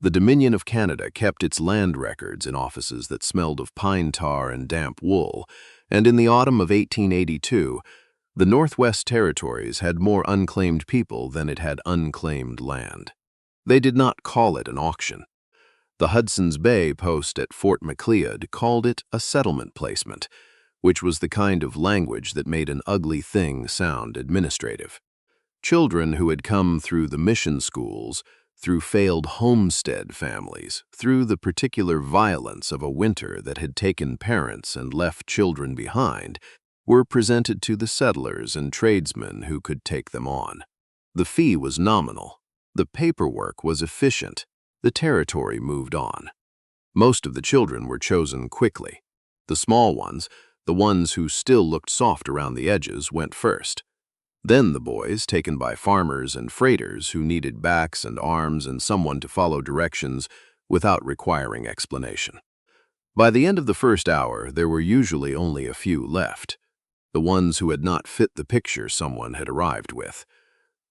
The Dominion of Canada kept its land records in offices that smelled of pine tar and damp wool, and in the autumn of 1882, the Northwest Territories had more unclaimed people than it had unclaimed land. They did not call it an auction. The Hudson's Bay post at Fort Macleod called it a settlement placement, which was the kind of language that made an ugly thing sound administrative. Children who had come through the mission schools, through failed homestead families, through the particular violence of a winter that had taken parents and left children behind, were presented to the settlers and tradesmen who could take them on. The fee was nominal. The paperwork was efficient. The territory moved on. Most of the children were chosen quickly. The small ones, the ones who still looked soft around the edges, went first. Then the boys, taken by farmers and freighters who needed backs and arms and someone to follow directions without requiring explanation. By the end of the first hour, there were usually only a few left, the ones who had not fit the picture someone had arrived with.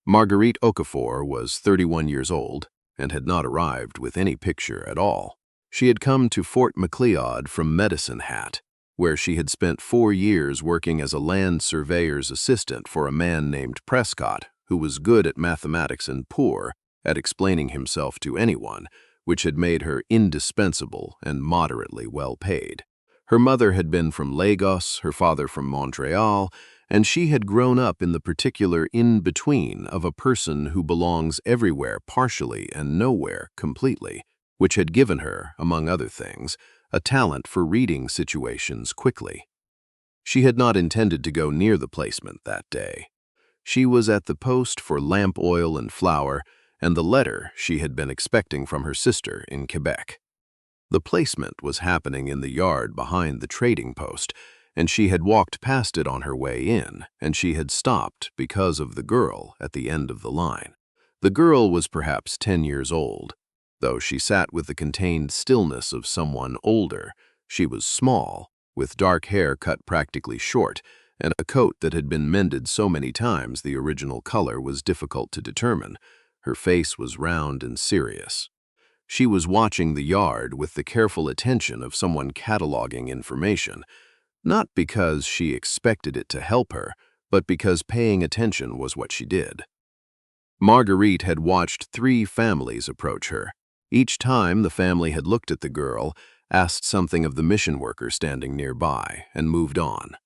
Marguerite Okafor was 31 years old and had not arrived with any picture at all. She had come to Fort Macleod from Medicine Hat, where she had spent 4 years working as a land surveyor's assistant for a man named Prescott, who was good at mathematics and poor at explaining himself to anyone, which had made her indispensable and moderately well paid. Her mother had been from Lagos, her father from Montreal, and she had grown up in the particular in-between of a person who belongs everywhere partially and nowhere completely, which had given her, among other things, a talent for reading situations quickly. She had not intended to go near the placement that day. She was at the post for lamp oil and flour and the letter she had been expecting from her sister in Quebec. The placement was happening in the yard behind the trading post, and she had walked past it on her way in, and she had stopped because of the girl at the end of the line. The girl was perhaps 10 years old. Though she sat with the contained stillness of someone older, she was small, with dark hair cut practically short, and a coat that had been mended so many times the original color was difficult to determine. Her face was round and serious. She was watching the yard with the careful attention of someone cataloging information, not because she expected it to help her, but because paying attention was what she did. Marguerite had watched 3 families approach her. Each time the family had looked at the girl, asked something of the mission worker standing nearby, and moved on.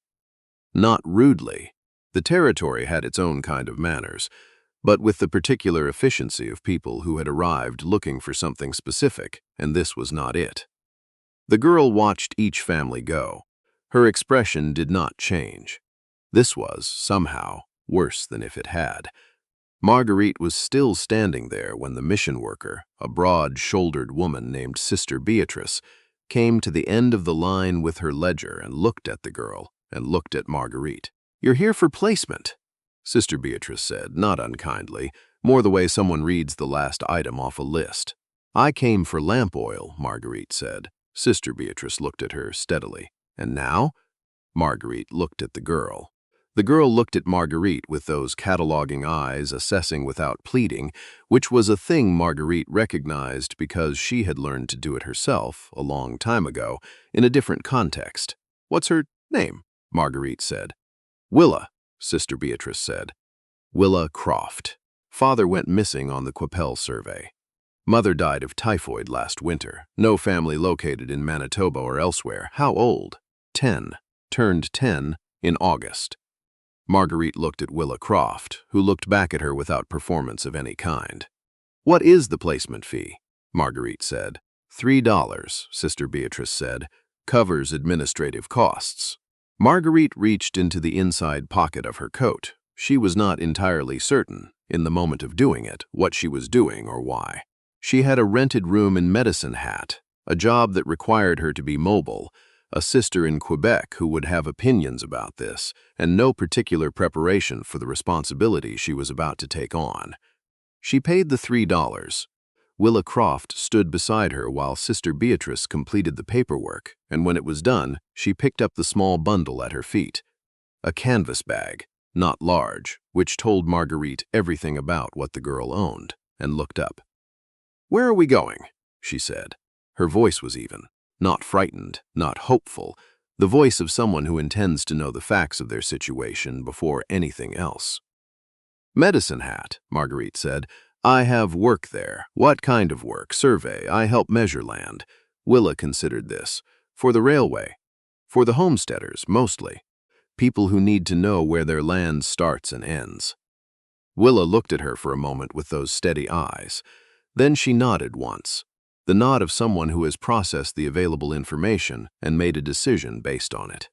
Not rudely. The territory had its own kind of manners, but with the particular efficiency of people who had arrived looking for something specific, and this was not it. The girl watched each family go. Her expression did not change. This was, somehow, worse than if it had. Marguerite was still standing there when the mission worker, a broad-shouldered woman named Sister Beatrice, came to the end of the line with her ledger and looked at the girl and looked at Marguerite. "You're here for placement," Sister Beatrice said, not unkindly, more the way someone reads the last item off a list. "I came for lamp oil," Marguerite said. Sister Beatrice looked at her steadily. "And now?" Marguerite looked at the girl. The girl looked at Marguerite with those cataloging eyes, assessing without pleading, which was a thing Marguerite recognized because she had learned to do it herself, a long time ago, in a different context. "What's her name?" Marguerite said. "Willa," Sister Beatrice said. "Willa Croft. Father went missing on the Qu'Appelle survey. Mother died of typhoid last winter. No family located in Manitoba or elsewhere. How old?" 10. Turned 10 in August. Marguerite looked at Willa Croft, who looked back at her without performance of any kind. "What is the placement fee?" Marguerite said. $3, Sister Beatrice said. "Covers administrative costs." Marguerite reached into the inside pocket of her coat. She was not entirely certain, in the moment of doing it, what she was doing or why. She had a rented room in Medicine Hat, a job that required her to be mobile, a sister in Quebec who would have opinions about this, and no particular preparation for the responsibility she was about to take on. She paid the $3. Willa Croft stood beside her while Sister Beatrice completed the paperwork, and when it was done, she picked up the small bundle at her feet. A canvas bag, not large, which told Marguerite everything about what the girl owned, and looked up. "Where are we going?" she said. Her voice was even. Not frightened, not hopeful. The voice of someone who intends to know the facts of their situation before anything else. Medicine Hat, Marguerite said. I have work there. What kind of work? Survey. I help measure land. Willa considered this. For the railway. For the homesteaders, mostly. People who need to know where their land starts and ends. Willa looked at her for a moment with those steady eyes. Then she nodded once. The nod of someone who has processed the available information and made a decision based on it.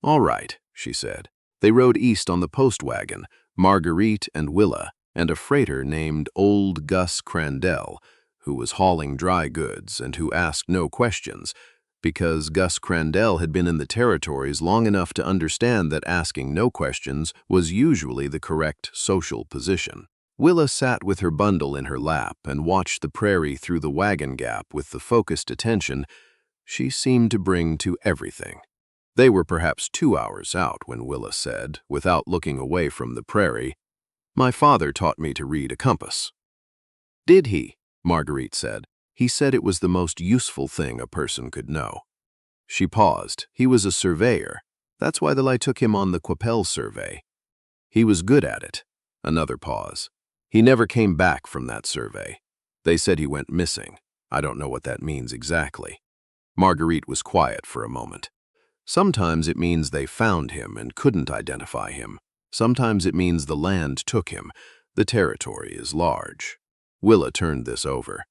All right, she said. They rode east on the post wagon, Marguerite and Willa, and a freighter named Old Gus Crandell, who was hauling dry goods and who asked no questions, because Gus Crandell had been in the territories long enough to understand that asking no questions was usually the correct social position. Willa sat with her bundle in her lap and watched the prairie through the wagon gap with the focused attention she seemed to bring to everything. They were perhaps 2 hours out when Willa said, without looking away from the prairie, "My father taught me to read a compass." "Did he?" Marguerite said. "He said it was the most useful thing a person could know." She paused. "He was a surveyor. That's why the light took him on the Quapel survey. He was good at it." Another pause. "He never came back from that survey. They said he went missing. I don't know what that means exactly." Marguerite was quiet for a moment. "Sometimes it means they found him and couldn't identify him. Sometimes it means the land took him. The territory is large." Willa turned this over.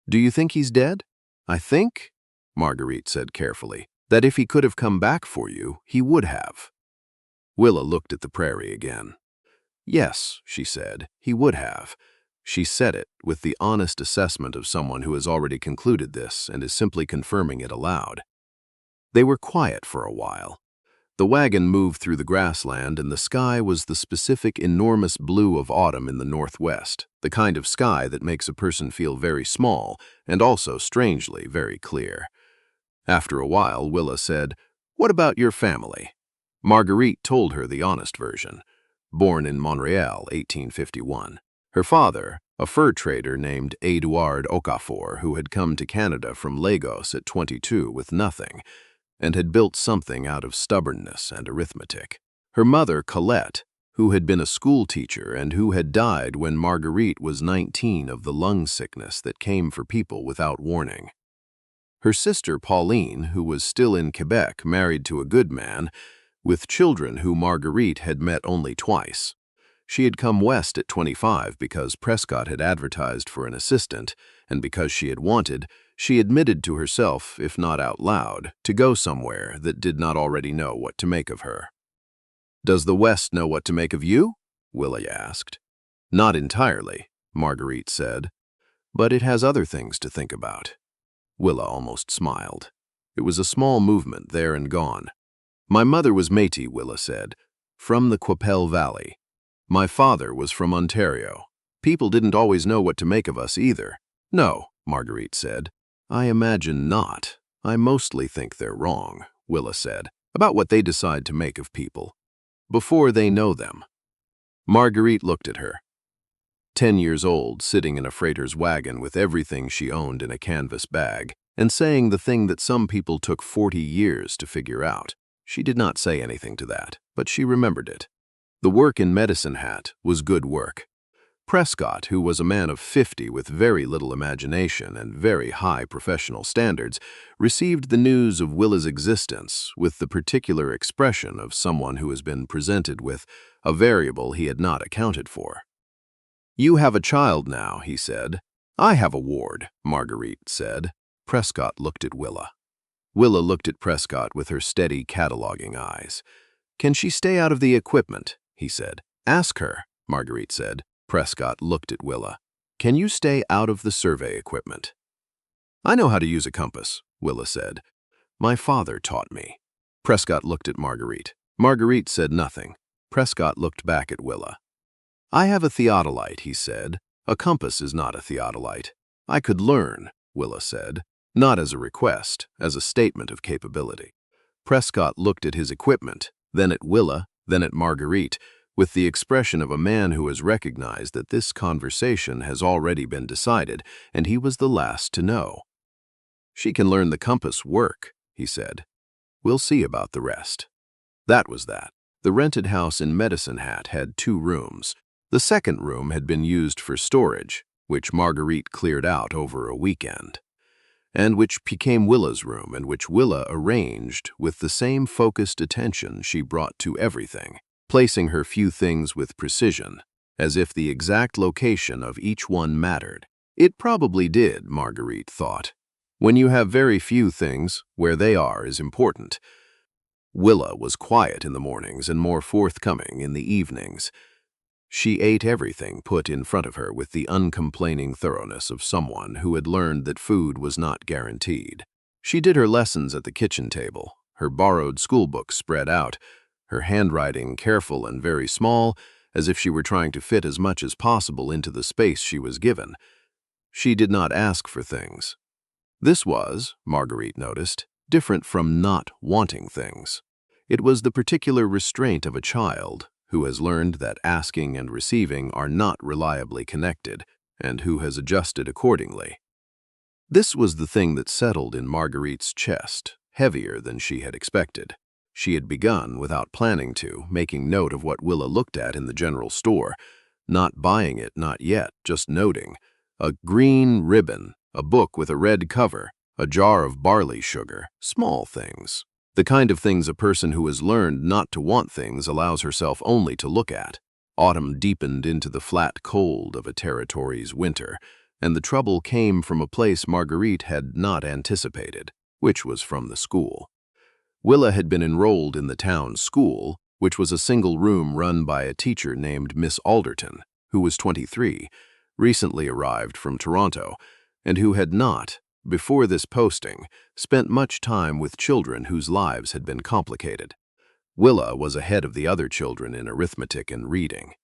"Do you think he's dead?" "I think," Marguerite said carefully, "that if he could have come back for you, he would have." Willa looked at the prairie again. "Yes," she said, "he would have." She said it with the honest assessment of someone who has already concluded this and is simply confirming it aloud. They were quiet for a while. The wagon moved through the grassland, and the sky was the specific enormous blue of autumn in the northwest, the kind of sky that makes a person feel very small and also, strangely, very clear. After a while, Willa said, "What about your family?" Marguerite told her the honest version. Born in Montreal, 1851. Her father, a fur trader named Marguerite Okafor, who had come to Canada from Lagos at 22 with nothing, and had built something out of stubbornness and arithmetic. Her mother, Colette, who had been a school teacher and who had died when Marguerite was 19 of the lung sickness that came for people without warning. Her sister, Pauline, who was still in Quebec, married to a good man, with children who Marguerite had met only twice. She had come west at 25 because Prescott had advertised for an assistant, and because she had wanted, she admitted to herself, if not out loud, to go somewhere that did not already know what to make of her. "Does the West know what to make of you?" Willa asked. "Not entirely," Marguerite said, "but it has other things to think about." Willa almost smiled. It was a small movement there and gone. "My mother was Métis," Willa said, "from the Quapel Valley. My father was from Ontario. People didn't always know what to make of us either." "No," Marguerite said. "I imagine not. I mostly think they're wrong," Willa said, "about what they decide to make of people, before they know them." Marguerite looked at her. 10 years old, sitting in a freighter's wagon with everything she owned in a canvas bag, and saying the thing that some people took 40 years to figure out. She did not say anything to that, but she remembered it. The work in Medicine Hat was good work. Prescott, who was a man of 50 with very little imagination and very high professional standards, received the news of Willa's existence with the particular expression of someone who has been presented with a variable he had not accounted for. "You have a child now," he said. "I have a ward," Marguerite said. Prescott looked at Willa. Willa looked at Prescott with her steady, cataloging eyes. "Can she stay out of the equipment?" he said. "Ask her," Marguerite said. Prescott looked at Willa. "Can you stay out of the survey equipment?" "I know how to use a compass," Willa said. "My father taught me." Prescott looked at Marguerite. Marguerite said nothing. Prescott looked back at Willa. "I have a theodolite," he said. "A compass is not a theodolite." "I could learn," Willa said. Not as a request, as a statement of capability. Prescott looked at his equipment, then at Willa, then at Marguerite, with the expression of a man who has recognized that this conversation has already been decided, and he was the last to know. "She can learn the compass work," he said. "We'll see about the rest." That was that. The rented house in Medicine Hat had 2 rooms. The second room had been used for storage, which Marguerite cleared out over a weekend, and which became Willa's room, and which Willa arranged with the same focused attention she brought to everything, placing her few things with precision, as if the exact location of each one mattered. It probably did, Marguerite thought. When you have very few things, where they are is important. Willa was quiet in the mornings and more forthcoming in the evenings. She ate everything put in front of her with the uncomplaining thoroughness of someone who had learned that food was not guaranteed. She did her lessons at the kitchen table, her borrowed schoolbooks spread out, her handwriting careful and very small, as if she were trying to fit as much as possible into the space she was given. She did not ask for things. This was, Marguerite noticed, different from not wanting things. It was the particular restraint of a child who has learned that asking and receiving are not reliably connected, and who has adjusted accordingly. This was the thing that settled in Marguerite's chest, heavier than she had expected. She had begun, without planning to, making note of what Willa looked at in the general store, not buying it, not yet, just noting. A green ribbon, a book with a red cover, a jar of barley sugar, small things. The kind of things a person who has learned not to want things allows herself only to look at. Autumn deepened into the flat cold of a territory's winter, and the trouble came from a place Marguerite had not anticipated, which was from the school. Willa had been enrolled in the town school, which was a single room run by a teacher named Miss Alderton, who was 23, recently arrived from Toronto, and who had not, before this posting, spent much time with children whose lives had been complicated. Willa was ahead of the other children in arithmetic and reading.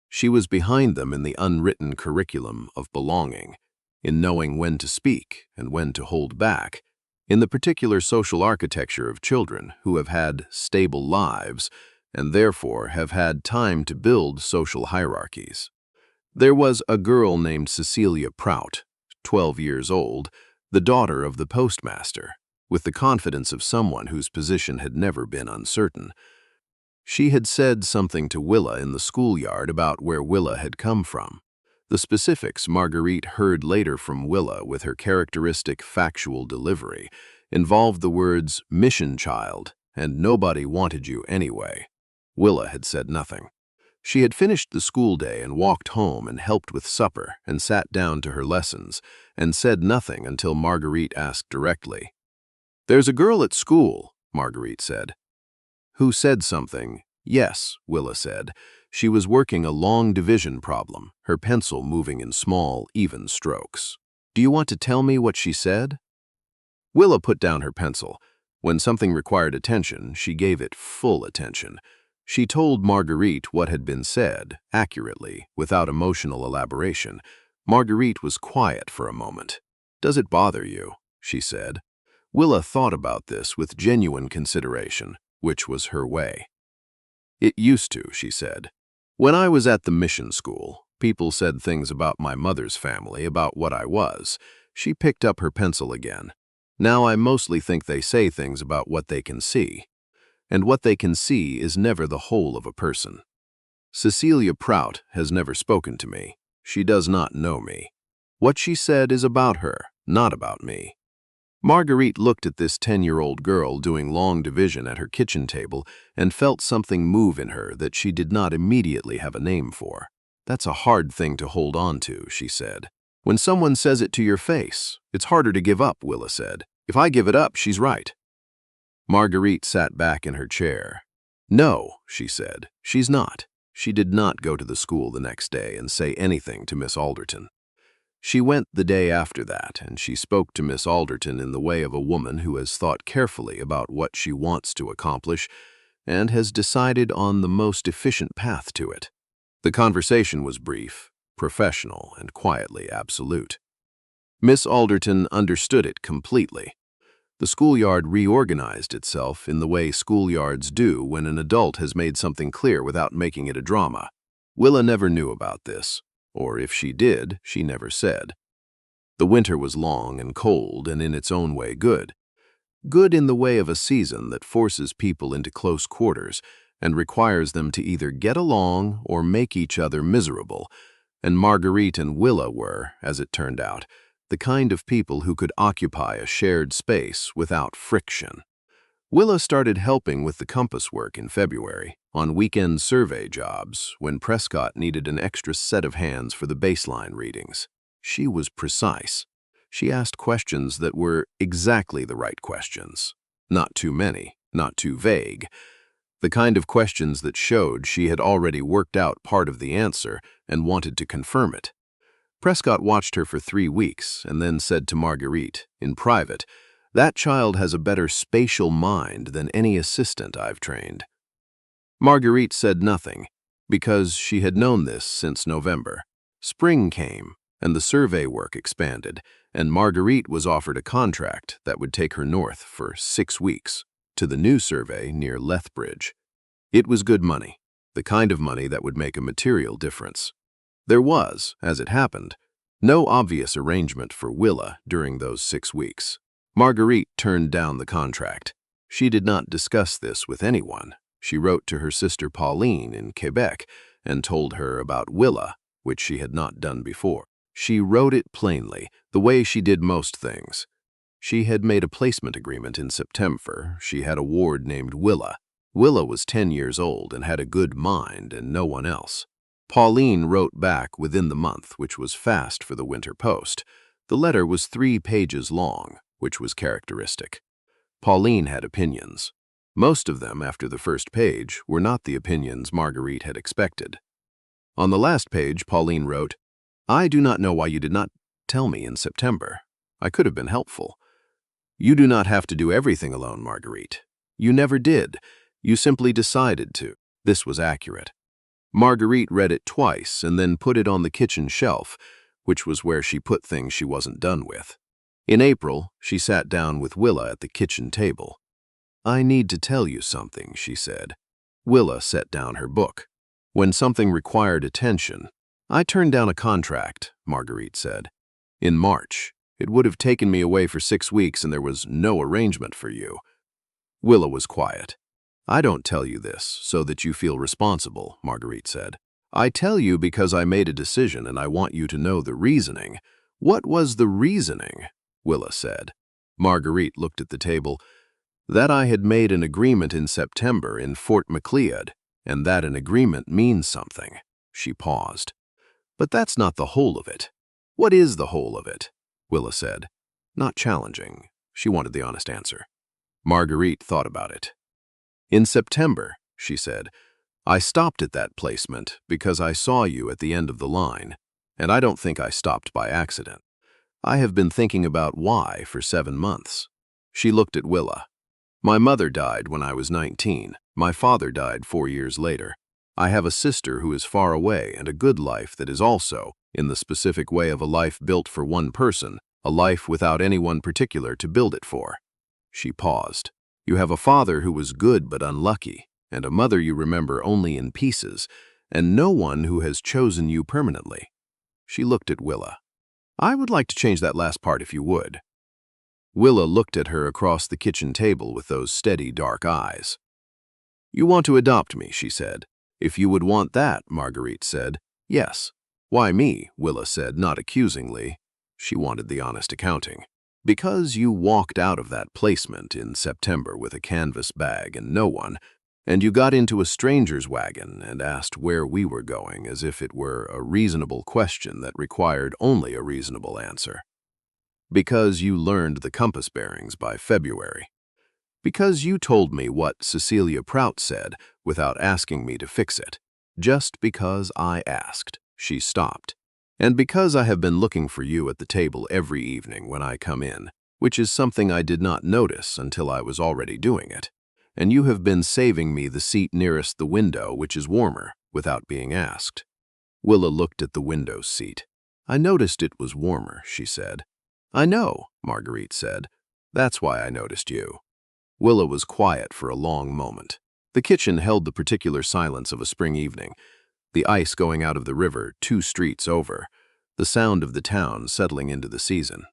She was behind them in the unwritten curriculum of belonging, in knowing when to speak and when to hold back, in the particular social architecture of children who have had stable lives and therefore have had time to build social hierarchies. There was a girl named Cecilia Prout, 12 years old, the daughter of the postmaster, with the confidence of someone whose position had never been uncertain. She had said something to Willa in the schoolyard about where Willa had come from. The specifics Marguerite heard later from Willa with her characteristic factual delivery involved the words "mission child" and "nobody wanted you anyway." Willa had said nothing. She had finished the school day and walked home and helped with supper and sat down to her lessons and said nothing until Marguerite asked directly. "There's a girl at school," Marguerite said. "Who said something?" "Yes," Willa said. She was working a long division problem, her pencil moving in small, even strokes. "Do you want to tell me what she said?" Willa put down her pencil. When something required attention, she gave it full attention. She told Marguerite what had been said, accurately, without emotional elaboration. Marguerite was quiet for a moment. "Does it bother you?" she said. Willa thought about this with genuine consideration, which was her way. "It used to," she said. "When I was at the mission school, people said things about my mother's family, about what I was." She picked up her pencil again. "Now I mostly think they say things about what they can see. And what they can see is never the whole of a person. Cecilia Prout has never spoken to me. She does not know me. What she said is about her, not about me." Marguerite looked at this 10-year-old girl doing long division at her kitchen table and felt something move in her that she did not immediately have a name for. "That's a hard thing to hold on to," she said. "When someone says it to your face, it's harder to give up," Willa said. "If I give it up, she's right." Marguerite sat back in her chair. "No," she said, "she's not." She did not go to the school the next day and say anything to Miss Alderton. She went the day after that, and she spoke to Miss Alderton in the way of a woman who has thought carefully about what she wants to accomplish and has decided on the most efficient path to it. The conversation was brief, professional, and quietly absolute. Miss Alderton understood it completely. The schoolyard reorganized itself in the way schoolyards do when an adult has made something clear without making it a drama. Willa never knew about this, or if she did, she never said. The winter was long and cold and in its own way good. Good in the way of a season that forces people into close quarters and requires them to either get along or make each other miserable, and Marguerite and Willa were, as it turned out, the kind of people who could occupy a shared space without friction. Willa started helping with the compass work in February, on weekend survey jobs, when Prescott needed an extra set of hands for the baseline readings. She was precise. She asked questions that were exactly the right questions. Not too many, not too vague. The kind of questions that showed she had already worked out part of the answer and wanted to confirm it. Prescott watched her for 3 weeks and then said to Marguerite, in private, "That child has a better spatial mind than any assistant I've trained." Marguerite said nothing, because she had known this since November. Spring came, and the survey work expanded, and Marguerite was offered a contract that would take her north for 6 weeks, to the new survey near Lethbridge. It was good money, the kind of money that would make a material difference. There was, as it happened, no obvious arrangement for Willa during those 6 weeks. Marguerite turned down the contract. She did not discuss this with anyone. She wrote to her sister Pauline in Quebec and told her about Willa, which she had not done before. She wrote it plainly, the way she did most things. She had made a placement agreement in September. She had a ward named Willa. Willa was 10 years old and had a good mind and no one else. Pauline wrote back within the month, which was fast for the winter post. The letter was 3 pages long, which was characteristic. Pauline had opinions. Most of them, after the first page, were not the opinions Marguerite had expected. On the last page, Pauline wrote, "I do not know why you did not tell me in September. I could have been helpful. You do not have to do everything alone, Marguerite. You never did. You simply decided to." This was accurate. Marguerite read it twice and then put it on the kitchen shelf, which was where she put things she wasn't done with. In April, she sat down with Willa at the kitchen table. "I need to tell you something," she said. Willa set down her book. "When something required attention, I turned down a contract," Marguerite said. "In March. It would have taken me away for 6 weeks and there was no arrangement for you." Willa was quiet. "I don't tell you this so that you feel responsible," Marguerite said. "I tell you because I made a decision and I want you to know the reasoning." "What was the reasoning?" Willa said. Marguerite looked at the table. "That I had made an agreement in September in Fort Macleod, and that an agreement means something." She paused. "But that's not the whole of it." "What is the whole of it?" Willa said. Not challenging. She wanted the honest answer. Marguerite thought about it. "In September," she said, "I stopped at that placement because I saw you at the end of the line, and I don't think I stopped by accident. I have been thinking about why for 7 months." She looked at Willa. "My mother died when I was 19. My father died 4 years later. I have a sister who is far away and a good life that is also, in the specific way of a life built for one person, a life without anyone particular to build it for." She paused. "You have a father who was good but unlucky, and a mother you remember only in pieces, and no one who has chosen you permanently." She looked at Willa. "I would like to change that last part if you would." Willa looked at her across the kitchen table with those steady dark eyes. "You want to adopt me," she said. "If you would want that," Marguerite said. "Yes." "Why me?" Willa said, not accusingly. She wanted the honest accounting. "Because you walked out of that placement in September with a canvas bag and no one, and you got into a stranger's wagon and asked where we were going as if it were a reasonable question that required only a reasonable answer. Because you learned the compass bearings by February. Because you told me what Cecilia Prout said without asking me to fix it. Just because I asked." She stopped. "And because I have been looking for you at the table every evening when I come in, which is something I did not notice until I was already doing it. And you have been saving me the seat nearest the window, which is warmer, without being asked." Willa looked at the window seat. "I noticed it was warmer," she said. "I know," Marguerite said. That's why I noticed you." Willa was quiet for a long moment. The kitchen held the particular silence of a spring evening, the ice going out of the river 2 streets over, the sound of the town settling into the season.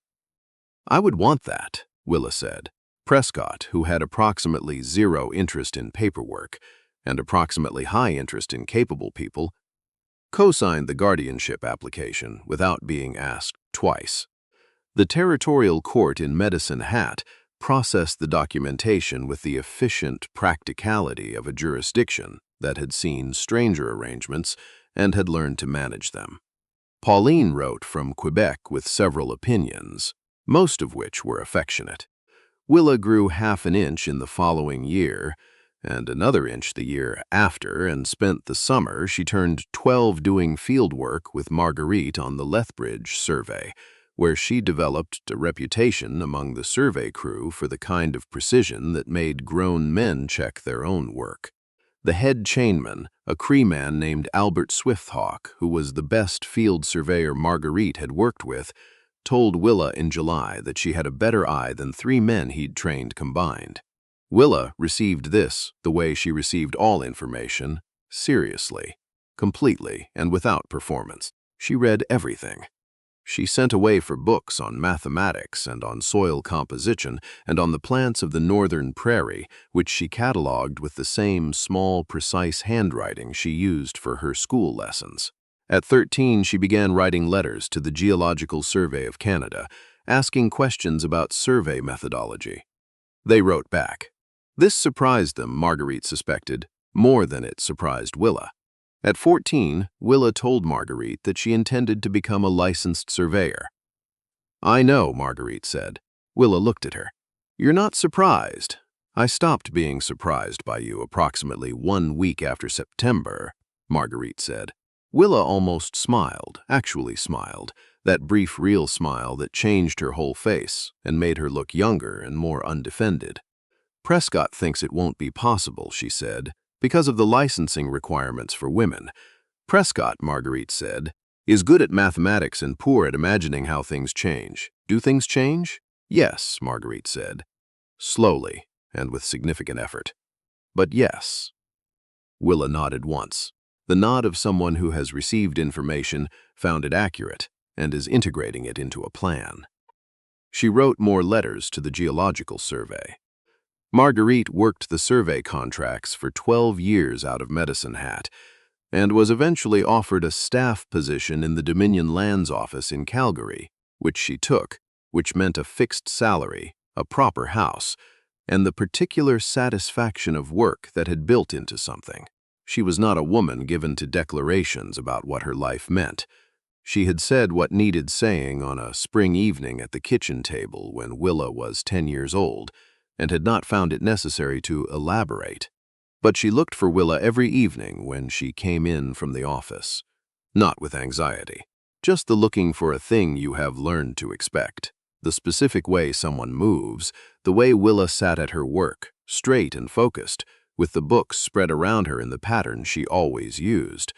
"I would want that," Willa said. Prescott, who had approximately zero interest in paperwork and approximately high interest in capable people, co-signed the guardianship application without being asked twice. The territorial court in Medicine Hat processed the documentation with the efficient practicality of a jurisdiction that had seen stranger arrangements and had learned to manage them. Pauline wrote from Quebec with several opinions, most of which were affectionate. Willa grew half an inch in the following year, and another inch the year after, and spent the summer she turned 12 doing field work with Marguerite on the Lethbridge survey, where she developed a reputation among the survey crew for the kind of precision that made grown men check their own work. The head chainman, a Cree man named Albert Swifthawk, who was the best field surveyor Marguerite had worked with, told Willa in July that she had a better eye than 3 men he'd trained combined. Willa received this, the way she received all information, seriously, completely, and without performance. She read everything. She sent away for books on mathematics and on soil composition and on the plants of the northern prairie, which she catalogued with the same small, precise handwriting she used for her school lessons. At 13, she began writing letters to the Geological Survey of Canada, asking questions about survey methodology. They wrote back. This surprised them, Marguerite suspected, more than it surprised Willa. At 14, Willa told Marguerite that she intended to become a licensed surveyor. "I know," Marguerite said. Willa looked at her. "You're not surprised. I stopped being surprised by you approximately 1 week after September," Marguerite said. Willa almost smiled, actually smiled, that brief real smile that changed her whole face and made her look younger and more undefended. "Prescott thinks it won't be possible," she said, "because of the licensing requirements for women." Prescott, Marguerite said, "is good at mathematics and poor at imagining how things change. Do things change?" "Yes," Marguerite said, slowly and with significant effort. "But yes." Willa nodded once, the nod of someone who has received information, found it accurate, and is integrating it into a plan. She wrote more letters to the Geological Survey. Marguerite worked the survey contracts for 12 years out of Medicine Hat and was eventually offered a staff position in the Dominion Lands Office in Calgary, which she took, which meant a fixed salary, a proper house, and the particular satisfaction of work that had built into something. She was not a woman given to declarations about what her life meant. She had said what needed saying on a spring evening at the kitchen table when Willa was 10 years old, and had not found it necessary to elaborate. But she looked for Willa every evening when she came in from the office. Not with anxiety, just the looking for a thing you have learned to expect, the specific way someone moves, the way Willa sat at her work, straight and focused, with the books spread around her in the pattern she always used.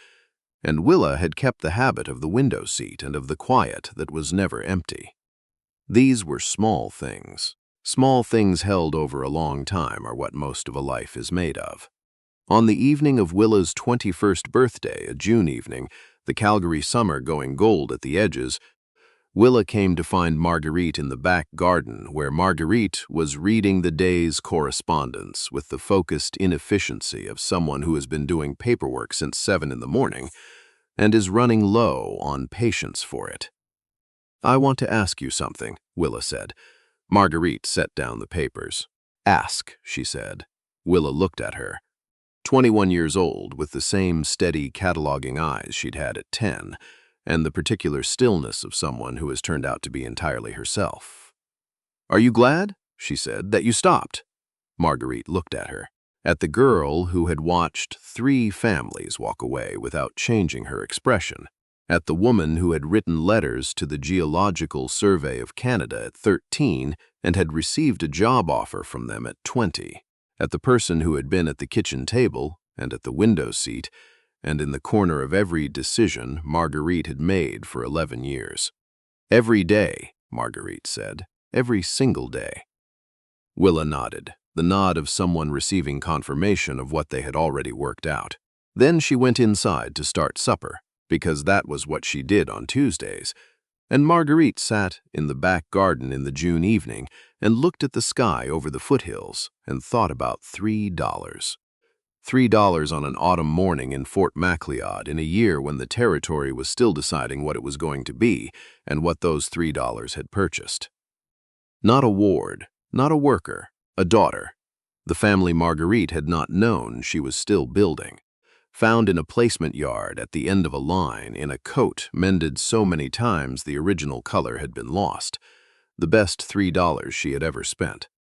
And Willa had kept the habit of the window seat and of the quiet that was never empty. These were small things. Small things held over a long time are what most of a life is made of. On the evening of Willa's 21st birthday, a June evening, the Calgary summer going gold at the edges, Willa came to find Marguerite in the back garden, where Marguerite was reading the day's correspondence with the focused inefficiency of someone who has been doing paperwork since 7 in the morning and is running low on patience for it. "I want to ask you something," Willa said. Marguerite set down the papers. "Ask," she said. Willa looked at her. 21 years old, with the same steady cataloging eyes she'd had at 10, and the particular stillness of someone who has turned out to be entirely herself. "Are you glad," she said, "that you stopped?" Marguerite looked at her, at the girl who had watched 3 families walk away without changing her expression, at the woman who had written letters to the Geological Survey of Canada at 13 and had received a job offer from them at 20, at the person who had been at the kitchen table and at the window seat and in the corner of every decision Marguerite had made for 11 years. "Every day," Marguerite said, "every single day." Willa nodded, the nod of someone receiving confirmation of what they had already worked out. Then she went inside to start supper, because that was what she did on Tuesdays, and Marguerite sat in the back garden in the June evening and looked at the sky over the foothills and thought about $3. $3 on an autumn morning in Fort Macleod in a year when the territory was still deciding what it was going to be and what those $3 had purchased. Not a ward, not a worker, a daughter. The family Marguerite had not known she was still building. Found in a placement yard at the end of a line in a coat mended so many times the original color had been lost. The best $3 she had ever spent.